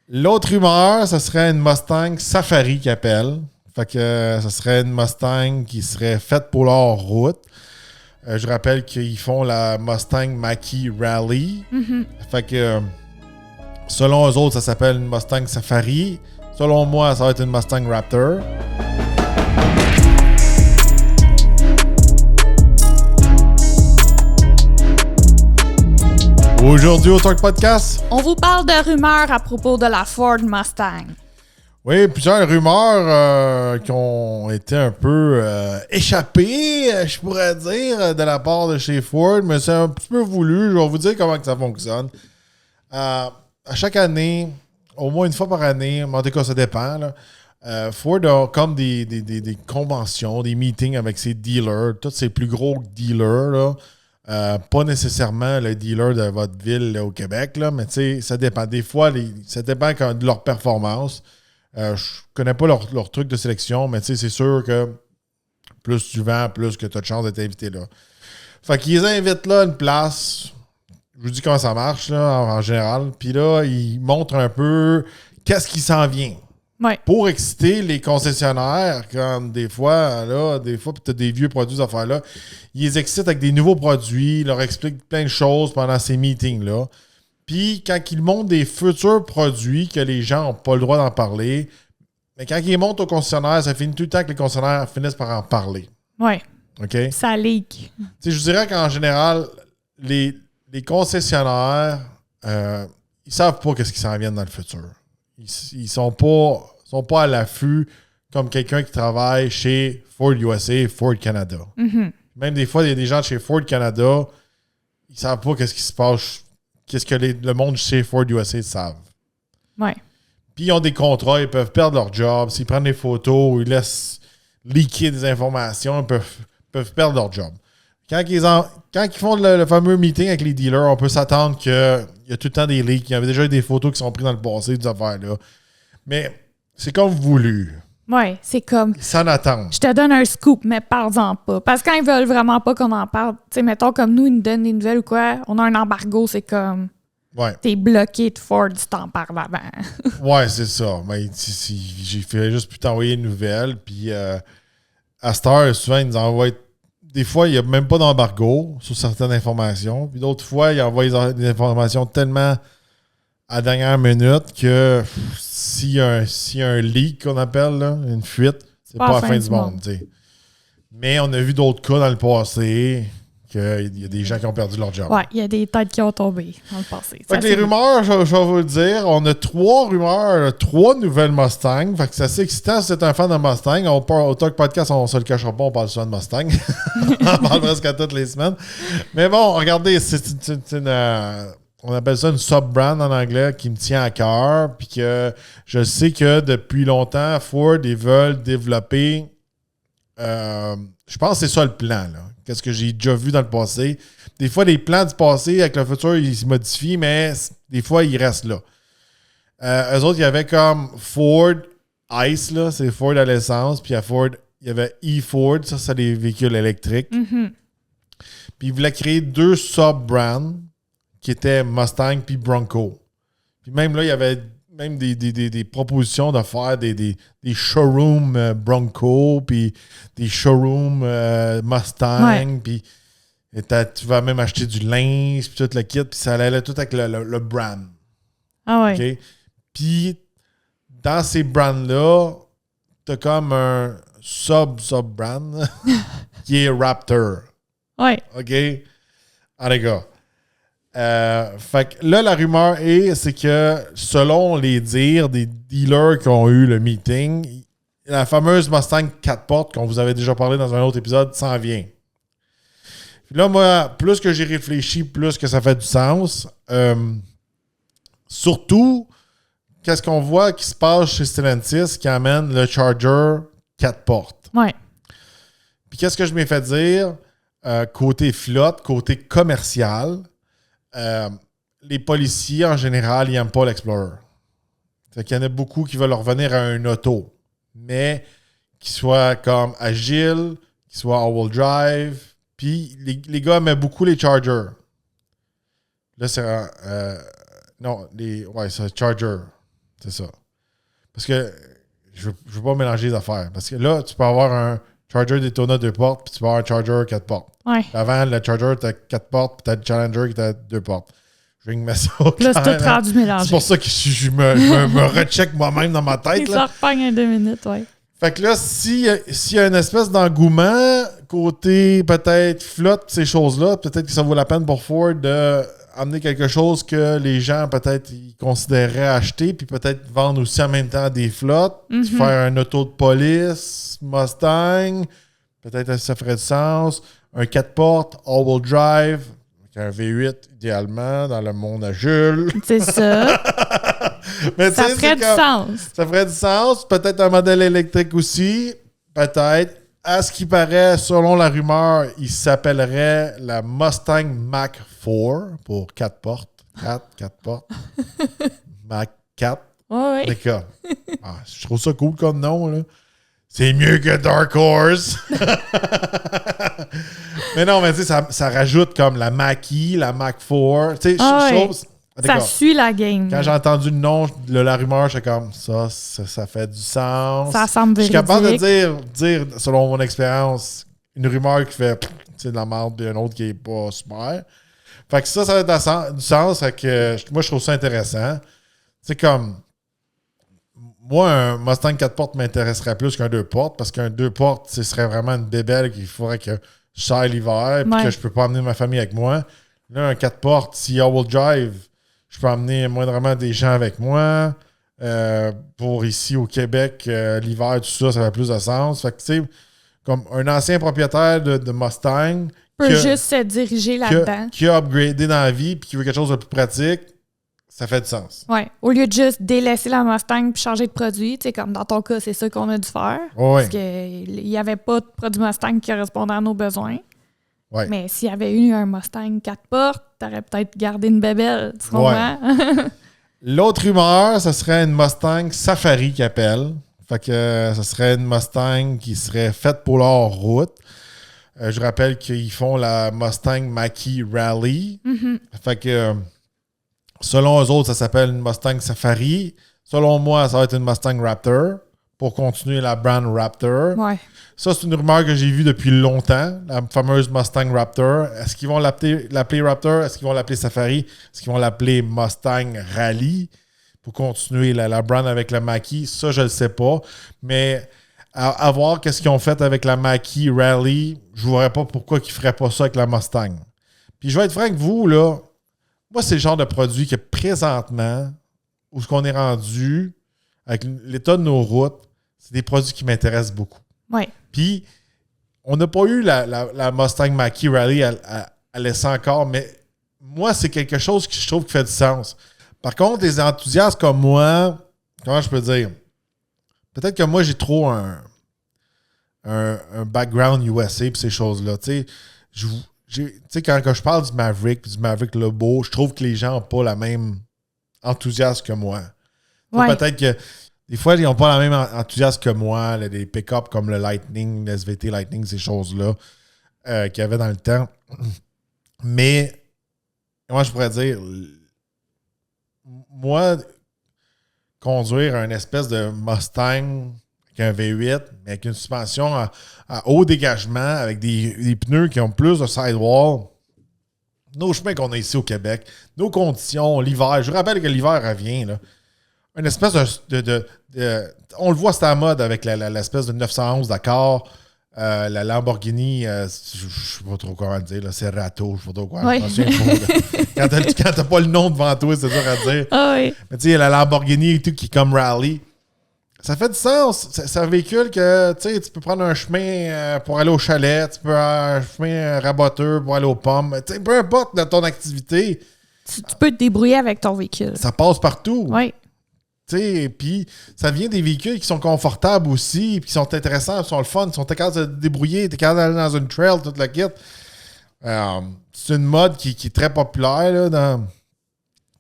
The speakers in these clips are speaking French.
L'autre rumeur, ce serait une Mustang Safari qu'ils appellent. Fait que ce serait une Mustang qui serait faite pour leur route. Je rappelle qu'ils font la Mustang Mach-E Rally. Fait que selon eux autres, ça s'appelle une Mustang Safari. Selon moi, ça va être une Mustang Raptor. Aujourd'hui au Talk Podcast, on vous parle de rumeurs à propos de la Ford Mustang. Oui, plusieurs rumeurs qui ont été un peu échappées, je pourrais dire, de la part de chez Ford, mais c'est un petit peu voulu. Je vais vous dire comment que ça fonctionne. À chaque année, au moins une fois par année, en tout cas, ça dépend, là, Ford a comme des conventions, des meetings avec ses dealers, tous ses plus gros dealers, là. Pas nécessairement le dealer de votre ville là, au Québec, là, mais tu sais, ça dépend. Des fois, ça dépend de leur performance. Je connais pas leur truc de sélection, mais tu sais, c'est sûr que plus tu vends, plus que tu as de chance d'être invité là. Fait qu'ils invitent là une place. Je vous dis comment ça marche là, en général. Puis là, ils montrent un peu qu'est-ce qui s'en vient. Ouais. Pour exciter les concessionnaires, comme des fois, puis tu as des vieux produits d'affaires-là, ils les excitent avec des nouveaux produits, ils leur expliquent plein de choses pendant ces meetings-là. Puis, quand ils montrent des futurs produits que les gens n'ont pas le droit d'en parler, mais quand ils montrent aux concessionnaires, ça finit tout le temps que les concessionnaires finissent par en parler. Oui. OK? Ça leak. Je vous dirais qu'en général, les concessionnaires, ils savent pas ce qui s'en vient dans le futur. Ils sont pas à l'affût comme quelqu'un qui travaille chez Ford USA, Ford Canada. Mm-hmm. Même des fois, il y a des gens de chez Ford Canada, ils savent pas qu'est-ce qui se passe, qu'est-ce que le monde chez Ford USA savent. Ouais. Puis ils ont des contrats, ils peuvent perdre leur job. S'ils prennent des photos ou ils laissent leaker des informations, ils peuvent perdre leur job. Quand ils font le fameux meeting avec les dealers, on peut s'attendre qu'il y a tout le temps des leaks. Il y avait déjà eu des photos qui sont prises dans le passé, des affaires-là. Mais c'est comme voulu. Ouais, c'est comme... Ils s'en attendent. Je te donne un scoop, mais parle-en pas. Parce que quand ils veulent vraiment pas qu'on en parle, tu sais, mettons comme nous, ils nous donnent des nouvelles ou quoi, on a un embargo, c'est comme... Ouais. T'es bloqué de Ford si t'en parles avant. Ouais, c'est ça. Mais j'ai fait juste plus t'envoyer une nouvelle. Puis à cette heure, souvent, ils nous envoient... Des fois, il n'y a même pas d'embargo sur certaines informations. Puis d'autres fois, ils envoient des informations tellement à la dernière minute que s'il y a un leak qu'on appelle, là, une fuite, c'est pas la fin du monde. T'sais. Mais on a vu d'autres cas dans le passé qu'il y a des gens qui ont perdu leur job. Ouais, il y a des têtes qui ont tombé dans le passé. Fait que les rumeurs, je vais vous le dire, on a 3 rumeurs, 3 nouvelles Mustang. Fait que c'est assez excitant si c'est un fan de Mustang. Au Talk Podcast, on se le cachera pas, on parle souvent de Mustang. On parle presque à toutes les semaines. Mais bon, regardez, on appelle ça une sub-brand en anglais qui me tient à cœur. Puis que je sais que depuis longtemps, Ford, ils veulent développer... je pense que c'est ça le plan, là. Qu'est-ce que j'ai déjà vu dans le passé. Des fois, les plans du passé, avec le futur, ils se modifient, mais des fois, ils restent là. Eux autres, il y avait comme Ford Ice, là, c'est Ford à l'essence, puis à Ford, il y avait E-Ford, ça, c'est des véhicules électriques. Mm-hmm. Puis ils voulaient créer 2 sub-brands qui étaient Mustang puis Bronco. Puis même là, il y avait même des propositions de faire des showrooms Bronco, puis des showrooms Mustang, puis tu vas même acheter du linge, puis tout le kit, puis ça allait tout avec le brand. Ah ouais. Okay? Puis dans ces brands-là, t'as comme un sub-brand qui est Raptor. Ouais. OK? Ah, les gars. Fait que là, la rumeur c'est que selon les dires des dealers qui ont eu le meeting, la fameuse Mustang 4 portes qu'on vous avait déjà parlé dans un autre épisode s'en vient. Puis là, moi, plus que j'ai réfléchi, plus que ça fait du sens. Surtout, qu'est-ce qu'on voit qui se passe chez Stellantis qui amène le Charger 4 portes. Ouais. Puis qu'est-ce que je m'ai fait dire? Côté flotte, côté commercial, les policiers, en général, ils n'aiment pas l'Explorer. Fait qu'il y en a beaucoup qui veulent revenir à un auto, mais qui soit comme agile, qui soit all-wheel drive. Puis les gars aimaient beaucoup les Chargers. Là, c'est... c'est Charger. C'est ça. Parce que je veux pas mélanger les affaires. Parce que là, tu peux avoir un Charger Daytona 2 portes, puis tu peux avoir un Charger 4 portes. Ouais. Avant, le Charger, t'as 4 portes, puis t'as le Challenger qui t'a 2 portes. Je viens de mettre ça au Là, c'est clair, tout rendu mélangé. C'est pour ça que je me recheck moi-même dans ma tête. Il Là. se repogne en 2 minutes, ouais. Fait que là, s'il y a une espèce d'engouement côté peut-être flotte, ces choses-là, peut-être que ça vaut la peine pour Ford d'amener quelque chose que les gens peut-être ils considéreraient acheter, puis peut-être vendre aussi en même temps des flottes, puis faire un auto de police, Mustang, peut-être que ça ferait du sens, un 4 portes, all-wheel drive, avec un V8 idéalement dans le monde à Jules. C'est ça. Mais Ça ferait du sens. Ça ferait du sens. Peut-être un modèle électrique aussi. Peut-être. À ce qui paraît, selon la rumeur, il s'appellerait la Mustang Mach-4 pour 4 portes. 4 portes. Mach 4. Oui. D'accord. Ah, je trouve ça cool comme nom, là. C'est mieux que Dark Horse. Mais non, mais tu sais, ça rajoute comme la Mach-E, la Mach-4. Tu sais, je trouve... Ça suit la game. Quand j'ai entendu le nom de la rumeur, j'étais comme ça fait du sens. Ça semble véridique. Je suis capable de dire, selon mon expérience, une rumeur qui fait de la merde et une autre qui est pas super. Fait que ça a du sens. Fait que moi, je trouve ça intéressant. C'est comme moi, un Mustang 4 portes m'intéresserait plus qu'un 2 portes parce qu'un 2 portes, ce serait vraiment une bébelle qu'il faudrait que je sorte l'hiver et que je peux pas emmener ma famille avec moi. Là, un 4 portes, si all-wheel drive, je peux emmener moindrement des gens avec moi. Pour ici au Québec, l'hiver, tout ça, ça fait plus de sens. Fait que, tu sais, comme un ancien propriétaire de Mustang peut juste se diriger là-dedans. Qui a upgradé dans la vie et qui veut quelque chose de plus pratique, ça fait du sens. Ouais. Au lieu de juste délaisser la Mustang puis changer de produit, tu sais, comme dans ton cas, c'est ça qu'on a dû faire. Ouais. Parce qu'il n'y avait pas de produit Mustang qui correspondait à nos besoins. Ouais. Mais s'il y avait eu un Mustang 4 portes, t'aurais peut-être gardé une bébelle, tu comprends? Ouais. L'autre rumeur, ce serait une Mustang Safari qu'ils appellent. Fait que ce serait une Mustang qui serait faite pour leur route. Je rappelle qu'ils font la Mustang Mach-E Rally. Mm-hmm. Fait que selon eux autres, ça s'appelle une Mustang Safari. Selon moi, ça va être une Mustang Raptor pour continuer la brand Raptor. Ouais. Ça, c'est une rumeur que j'ai vue depuis longtemps, la fameuse Mustang Raptor. Est-ce qu'ils vont l'appeler Raptor? Est-ce qu'ils vont l'appeler Safari? Est-ce qu'ils vont l'appeler Mustang Rally pour continuer la brand avec la Mach-E? Ça, je ne le sais pas. Mais à voir qu'est-ce qu'ils ont fait avec la Mach-E Rally, je ne vois pas pourquoi ils ne feraient pas ça avec la Mustang. Puis je vais être franc avec vous, là. Moi, c'est le genre de produit que présentement, où ce qu'on est rendu, avec l'état de nos routes, c'est des produits qui m'intéressent beaucoup. Ouais. Puis, on n'a pas eu la Mustang Mach-E Rally à laisser encore, mais moi, c'est quelque chose que je trouve qui fait du sens. Par contre, les enthousiastes comme moi, comment je peux dire? Peut-être que moi, j'ai trop un background USA et ces choses-là. Tu sais, quand je parle du Maverick et du Maverick Lobo, je trouve que les gens n'ont pas la même enthousiasme que moi. Ouais. Peut-être que des fois, ils n'ont pas la même enthousiasme que moi, là, des pick-up comme le Lightning, le SVT Lightning, ces choses-là qu'il y avait dans le temps. Mais, comment je pourrais dire, moi, conduire un espèce de Mustang avec un V8, mais avec une suspension à haut dégagement, avec des pneus qui ont plus de sidewall, nos chemins qu'on a ici au Québec, nos conditions, l'hiver, je vous rappelle que l'hiver revient, là. Une espèce de on le voit, c'est à la mode avec l'espèce de 911 Dakar, la Lamborghini, je ne sais pas trop comment le dire, là, c'est Rato, je ne sais pas trop quoi. Oui. Quand tu n'as pas le nom devant toi, c'est dur à dire. Ah oui. Mais tu sais, la Lamborghini et tout qui est comme rally. Ça fait du sens. C'est un véhicule que tu peux prendre un chemin pour aller au chalet, tu peux un chemin raboteux pour aller aux pommes. Peu importe de ton activité. Tu peux te débrouiller avec ton véhicule. Ça passe partout. Oui. Puis ça vient des véhicules qui sont confortables aussi, puis qui sont intéressants, qui sont le fun, qui sont capables de se débrouiller, t'es capable d'aller dans une trail, toute la kit. C'est une mode qui est très populaire là, dans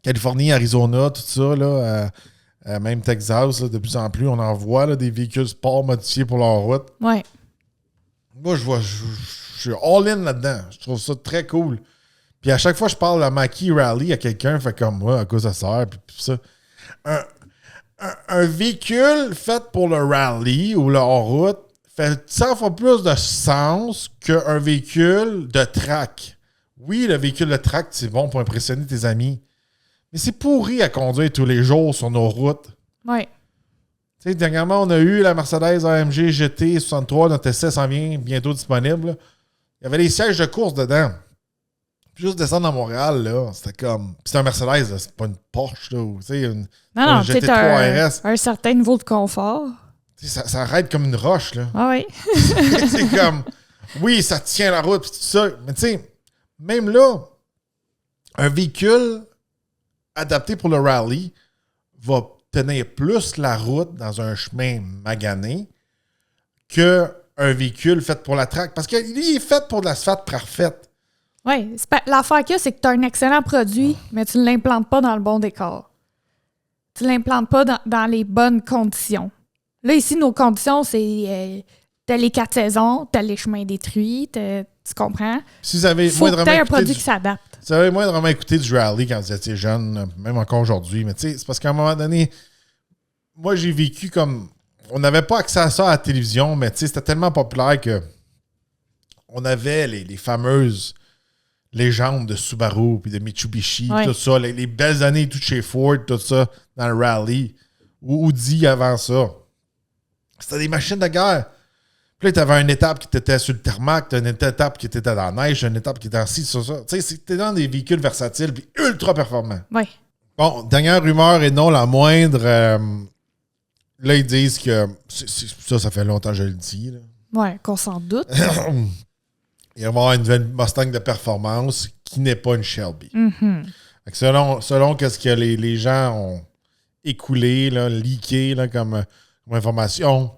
Californie, Arizona, tout ça, là, même Texas, là, de plus en plus, on en voit là, des véhicules sport modifiés pour leur route. Ouais. Moi, je suis all-in là-dedans. Je trouve ça très cool. Puis à chaque fois que je parle de la Mach-E Rally à quelqu'un, fait comme moi, à quoi ça sert, puis ça. un véhicule fait pour le rallye ou le hors-route fait 100 fois plus de sens qu'un véhicule de track. Oui, le véhicule de track, c'est bon pour impressionner tes amis. Mais c'est pourri à conduire tous les jours sur nos routes. Oui. Tu sais, dernièrement, on a eu la Mercedes AMG GT 63. Notre essai s'en vient bientôt disponible. Là. Il y avait des sièges de course dedans. Puis juste descendre à Montréal, là, c'était comme... Puis c'est un Mercedes, là, c'est pas une Porsche, là, ou, tu sais, une GT3 RS. Un certain niveau de confort. Tu sais, ça arrête comme une roche, là. Ah oui. C'est comme... Oui, ça tient la route, puis tout ça. Mais tu sais, même là, un véhicule adapté pour le rallye va tenir plus la route dans un chemin magané qu'un véhicule fait pour la track. Parce qu'il est fait pour de l'asphalte parfaite. Oui. L'affaire qu'il y a, c'est que tu as un excellent produit, mais tu ne l'implantes pas dans le bon décor. Tu ne l'implantes pas dans les bonnes conditions. Là, ici, nos conditions, c'est t'as les 4 saisons, t'as les chemins détruits, tu comprends? Si vous avez faut que t'aies un produit qui s'adapte. Si vous avez moindrement écouté du rallye quand vous étiez jeune, même encore aujourd'hui, mais tu sais, c'est parce qu'à un moment donné, moi, j'ai vécu comme... On n'avait pas accès à ça à la télévision, mais tu sais, c'était tellement populaire que on avait les fameuses légendes de Subaru puis de Mitsubishi, tout ça, les belles années tout chez Ford, tout ça, dans le rallye. Ou Audi avant ça. C'était des machines de guerre. Puis là, tu avais une étape qui était sur le tarmac, tu as une étape qui était dans la neige, une étape qui était en ci, sur ça. Tu sais, c'était dans des véhicules versatiles puis ultra performants. Oui. Bon, dernière rumeur et non la moindre, là, ils disent que... Ça fait longtemps que je le dis. Oui, qu'on s'en doute. Il va y avoir une nouvelle Mustang de performance qui n'est pas une Shelby. Mm-hmm. Selon ce que les gens ont écoulé, là, leaké là, comme information,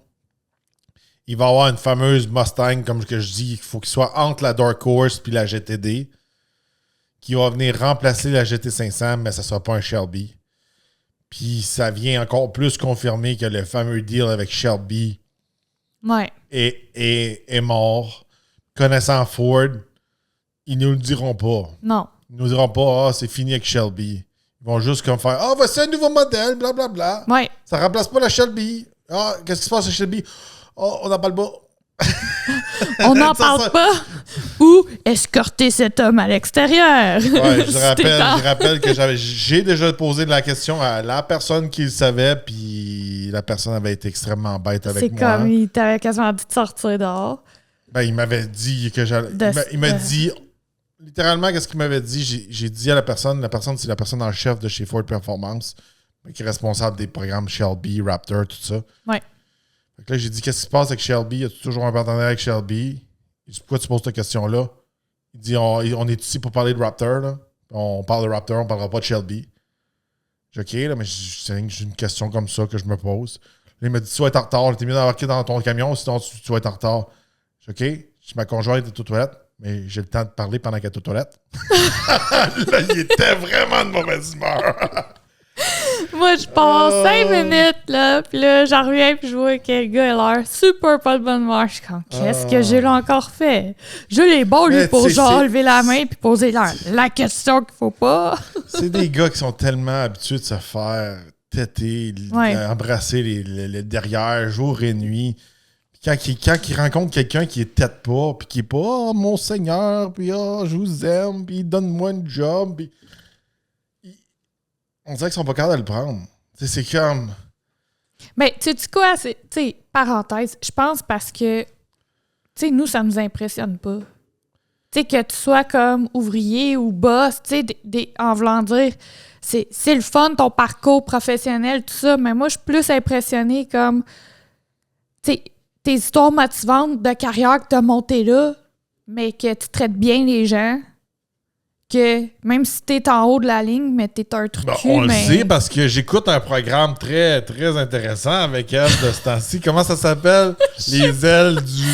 il va y avoir une fameuse Mustang, comme que je dis, il faut qu'il soit entre la Dark Horse et la GTD, qui va venir remplacer la GT500, mais ça ne sera pas un Shelby. Puis ça vient encore plus confirmer que le fameux deal avec Shelby est mort. Connaissant Ford, ils ne nous le diront pas. Non. Ils ne nous diront pas, c'est fini avec Shelby. Ils vont juste comme faire, voici un nouveau modèle, blablabla. Ouais. Ça ne remplace pas la Shelby. Qu'est-ce qui se passe à Shelby? On n'en parle pas. On n'en parle pas. Ou escorter cet homme à l'extérieur. Ouais, je rappelle que j'ai déjà posé la question à la personne qui le savait, puis la personne avait été extrêmement bête avec moi. C'est comme, il t'avait quasiment dit de sortir dehors. Ben, il m'avait dit que j'allais... Il m'a dit... Littéralement, qu'est-ce qu'il m'avait dit? J'ai dit à la personne, c'est la personne en chef de chez Ford Performance, qui est responsable des programmes Shelby, Raptor, tout ça. Ouais. Fait que là, j'ai dit, qu'est-ce qui se passe avec Shelby? As-tu toujours un partenaire avec Shelby? Il dit, pourquoi tu poses cette question-là? Il dit, on est ici pour parler de Raptor, là. On parle de Raptor, on ne parlera pas de Shelby. J'ai dit, OK, là, mais j'ai une question comme ça que je me pose. Là, il m'a dit, tu vas être en retard. T'es mieux d'embarquer dans ton camion, sinon tu vas être en retard. J'ai dit, OK, ma conjointe est aux toilettes, mais j'ai le temps de parler pendant qu'elle est aux toilettes. Là, il était vraiment de mauvaise humeur. Moi, je passe 5 minutes, là, puis là, j'en reviens, puis je vois que le gars a l'air super pas de bonne humeur. Je suis comme, qu'est-ce que j'ai là encore fait? Je l'ai bon, lui, pour genre lever la main puis poser la question qu'il faut pas. C'est des gars qui sont tellement habitués de se faire têter, embrasser les derrière, jour et nuit. Quand ils rencontrent quelqu'un qui est tête pas, puis qui est pas « Oh, mon Seigneur, puis je vous aime, puis donne-moi un job. » Puis on dirait qu'ils sont pas capables de le prendre. T'sais, c'est comme... Mais tu sais quoi? C'est, parenthèse, je pense parce que nous, ça nous impressionne pas. Tu sais, que tu sois comme ouvrier ou boss, tu sais, en voulant dire, c'est le fun, ton parcours professionnel, tout ça, mais moi, je suis plus impressionnée comme, tu sais, tes histoires motivantes de carrière que tu as montées là, mais que tu traites bien les gens, que même si tu es en haut de la ligne, mais tu es un truc. On le sait parce que j'écoute un programme très, très intéressant avec elle de ce temps-ci. Comment ça s'appelle? Les ailes du...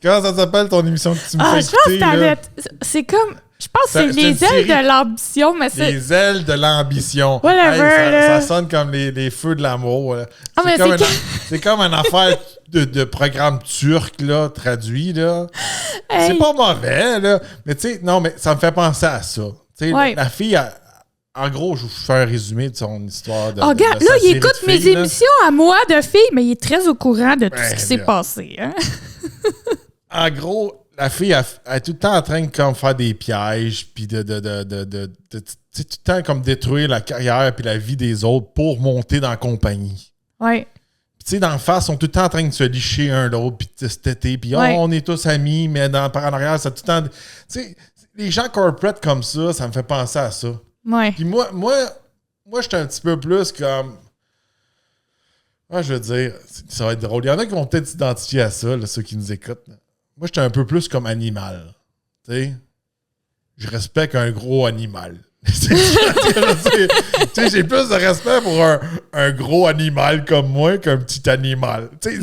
Comment ça s'appelle ton émission que tu me fais écouter? C'est comme... Je pense que c'est les ailes de l'ambition, mais c'est... Les ailes de l'ambition. Ça sonne comme les feux de l'amour. C'est comme une affaire de programme turc, là, traduit, là. Hey. C'est pas mauvais, là. Mais tu sais, non, mais ça me fait penser à ça. Tu sais, la fille, en gros, je vous fais un résumé de son histoire. Regarde, là, il écoute mes émissions à moi de filles, mais il est très au courant de tout ce qui s'est passé. Hein? En gros, la fille elle est tout le temps en train de comme, faire des pièges, puis de tout le temps comme détruire la carrière puis la vie des autres pour monter dans la compagnie. Ouais. Tu sais, d'en face, ils sont tout le temps en train de se licher un l'autre, puis de se têter, puis on est tous amis, mais par en arrière, c'est tout le temps... Tu sais, les gens corporate comme ça me fait penser à ça. Ouais. Puis moi, j'étais un petit peu plus comme... Ouais, je veux dire, ça va être drôle. Il y en a qui vont peut-être s'identifier à ça, là, ceux qui nous écoutent. Moi, j'étais un peu plus comme animal. Tu sais, je respecte un gros animal. Tu sais, j'ai plus de respect pour un gros animal comme moi qu'un petit animal. Tu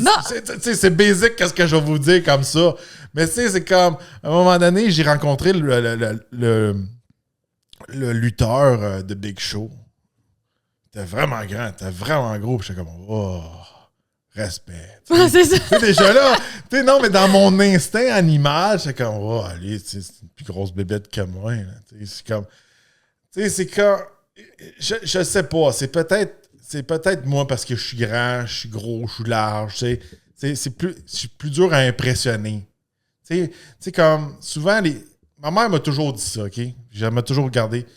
sais, c'est basic qu'est-ce que je vais vous dire comme ça. Mais tu sais, c'est comme, à un moment donné, j'ai rencontré le lutteur de Big Show. T'es vraiment grand, t'es vraiment gros. Puis j'étais comme, oh, respect. C'est ça. Tu sais, déjà là, tu sais, non, mais dans mon instinct animal, j'étais comme, oh, allez, c'est une plus grosse bébête que moi. C'est comme, tu sais, c'est comme, je sais pas, c'est peut-être moi parce que je suis grand, je suis gros, je suis large, tu sais, c'est plus dur à impressionner. Tu sais, comme, souvent, ma mère m'a toujours dit ça, OK? Elle m'a toujours regardé. Tu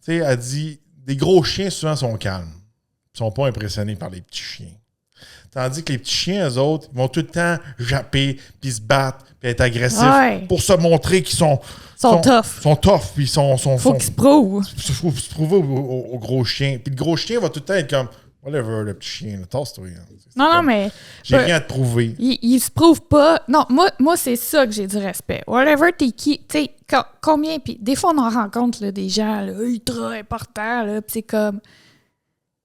sais, elle dit, des gros chiens, souvent, sont calmes. Ils sont pas impressionnés par les petits chiens. Tandis que les petits chiens, eux autres, ils vont tout le temps japper, puis se battre, puis être agressifs pour se montrer qu'ils sont tough. Sont tough, puis faut qu'ils se prouvent. Faut se prouver au gros chien. Puis le gros chien va tout le temps être comme, whatever, le petit chien, tasse-toi. Non, mais... J'ai rien à te prouver. Il se prouve pas. Non, moi c'est ça que j'ai du respect. Whatever, t'es qui... Tu sais, combien... Puis des fois, on en rencontre là, des gens là, ultra importants, là, puis c'est comme...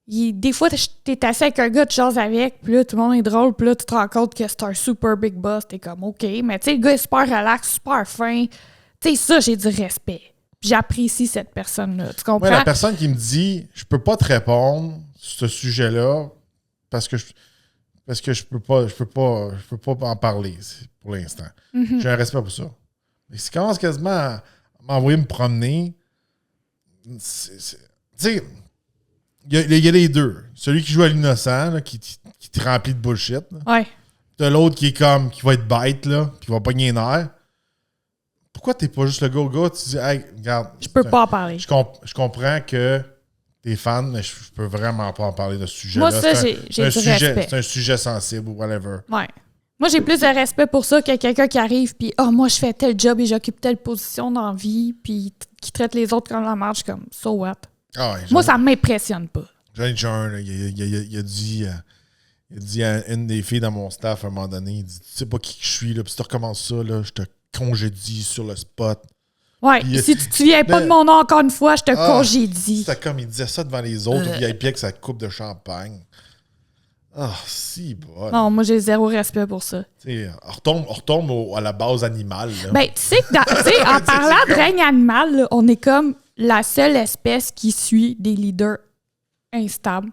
Des fois, t'es assis avec un gars, tu jases avec, puis là, tout le monde est drôle, puis là, tu te rends compte que c'est un super big boss, t'es comme, OK, mais tu sais, le gars est super relax, super fin. Tu sais, ça, j'ai du respect. Puis j'apprécie cette personne-là, tu comprends? Ouais, la personne qui me dit, je peux pas te répondre sur ce sujet-là parce que je peux pas en parler pour l'instant. Mm-hmm. J'ai un respect pour ça. Mais si commence quasiment à m'envoyer me promener, tu sais... Il y a les deux. Celui qui joue à l'innocent, là, qui te remplit de bullshit. Là. Ouais. T'as l'autre qui est comme, qui va être bête, là, qui va pogner les nerfs. Pourquoi t'es pas juste le gars? Tu dis, hey, regarde. Je peux pas en parler. Je comprends que t'es fan, mais je peux vraiment pas en parler de ce sujet-là. Moi, ça, j'ai du respect. C'est un sujet sensible ou whatever. Ouais. Moi, j'ai plus de respect pour ça que quelqu'un qui arrive, puis moi, je fais tel job et j'occupe telle position dans la vie, puis qui traite les autres comme la marche, comme, so what? Ah ouais, moi, ça m'impressionne pas. Johnny John, il a dit à une des filles dans mon staff à un moment donné, il dit, tu sais pas qui je suis, là, puis si tu recommences ça, là, je te congédie sur le spot. Ouais, puis, si tu te souviens pas de mon nom encore une fois, je te congédie. C'était comme, il disait ça devant les autres VIP avec sa coupe de champagne. Ah, si, bon. Non, moi, j'ai zéro respect pour ça. On retombe à la base animale. Là. Ben, tu sais, en parlant de règne animal, là, on est comme la seule espèce qui suit des leaders instables.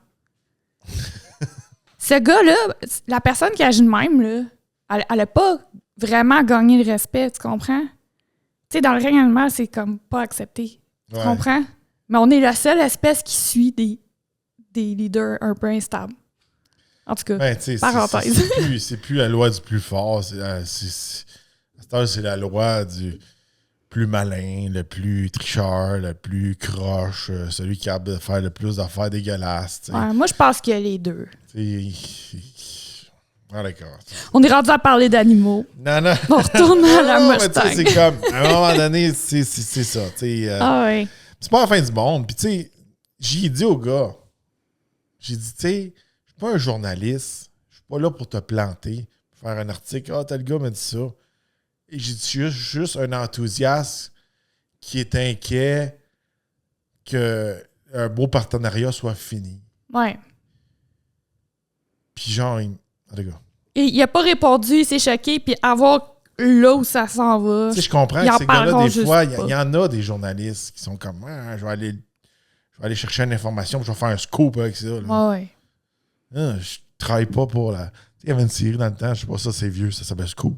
Ce gars-là, la personne qui agit de même, là, elle a pas vraiment gagné le respect, tu comprends? Tu sais, dans le règne animal, c'est comme pas accepté. Tu comprends? Mais on est la seule espèce qui suit des leaders un peu instables. En tout cas, parenthèse. C'est plus la loi du plus fort. C'est la loi du plus malin, le plus tricheur, le plus croche, celui qui a de faire le plus d'affaires dégueulasses. Ouais, moi, je pense qu'il y a les deux. Ah, d'accord. On est rendu à parler d'animaux. Non. On retourne à la Mustang. C'est comme, à un moment donné, c'est ça. Ouais. C'est pas la fin du monde. Puis, tu sais, j'ai dit au gars, j'ai dit, tu sais, je suis pas un journaliste. Je suis pas là pour te planter, pour faire un article. Ah, tel gars m'a dit ça. Et j'ai dit, juste un enthousiaste qui est inquiet qu'un beau partenariat soit fini. Ouais. Puis genre, Et il a pas répondu, il s'est choqué, puis à voir là où ça s'en va. Tu sais, je comprends que ces gars-là, des fois, il y en a des journalistes qui sont comme, je vais aller chercher une information, puis je vais faire un scoop avec ça. Là. Ouais. Je travaille pas pour la... Il y avait une série dans le temps, je sais pas, ça c'est vieux, ça s'appelle Scoop.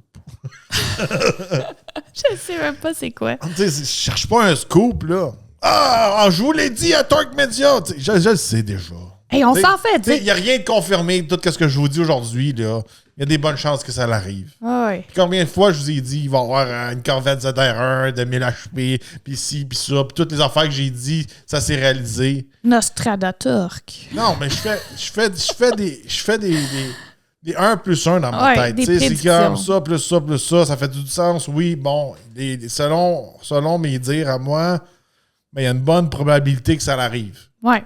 Je sais même pas c'est quoi. Tu sais, je cherche pas un scoop, là. je vous l'ai dit à Torque Media. Je le sais déjà. Hey, on s'en fait, tu sais. Il n'y a rien de confirmé, tout ce que je vous dis aujourd'hui, là. Il y a des bonnes chances que ça l'arrive. Ouais. Puis combien de fois je vous ai dit, il va y avoir une Corvette ZR1 de 1000 HP, puis ci, puis ça, puis toutes les affaires que j'ai dit, ça s'est réalisé. Nostradaturk. Non, mais je fais des 1 plus 1 dans ma tête. Des C'est comme prédictions. plus ça, ça fait du sens. Oui, bon, selon mes dires à moi, il y a une bonne probabilité que ça arrive. Ouais.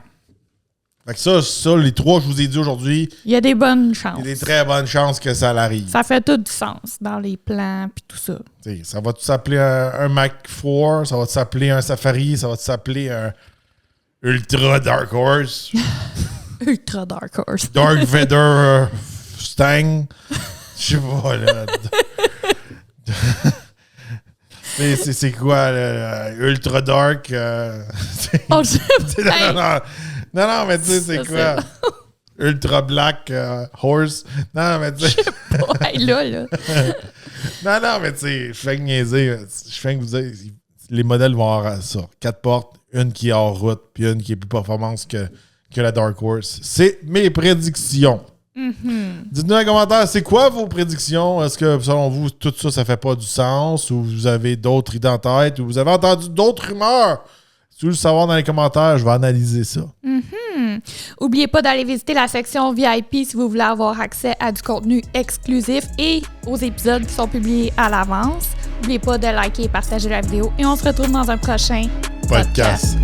Fait que ça, les 3 que je vous ai dit aujourd'hui, Il y a des bonnes chances. il y a des très bonnes chances que ça l'arrive. Ça fait tout du sens dans les plans puis tout ça. T'sais, ça va s'appeler un Mac 4, ça va s'appeler un Safari, ça va s'appeler un Ultra Dark Horse, Ultra Dark Horse. Dark Vader Stang. Je sais pas, là. C'est quoi, là? Ultra Dark? Oh, hey. Non, mais tu sais, c'est quoi? Ultra Black Horse? Non, mais tu sais. Hey, là. Non, mais tu sais, je fais que niaiser. Je fais que vous dire, les modèles vont avoir ça. 4 portes, une qui est hors route, puis une qui est plus performance que la Dark Horse. C'est mes prédictions. Mm-hmm. Dites-nous dans les commentaires, c'est quoi vos prédictions? Est-ce que, selon vous, tout ça, ça fait pas du sens? Ou vous avez d'autres idées en tête? Ou vous avez entendu d'autres rumeurs? Si vous voulez le savoir dans les commentaires, je vais analyser ça. Mm-hmm. N'oubliez pas d'aller visiter la section VIP si vous voulez avoir accès à du contenu exclusif et aux épisodes qui sont publiés à l'avance. N'oubliez pas de liker et partager la vidéo. Et on se retrouve dans un prochain podcast.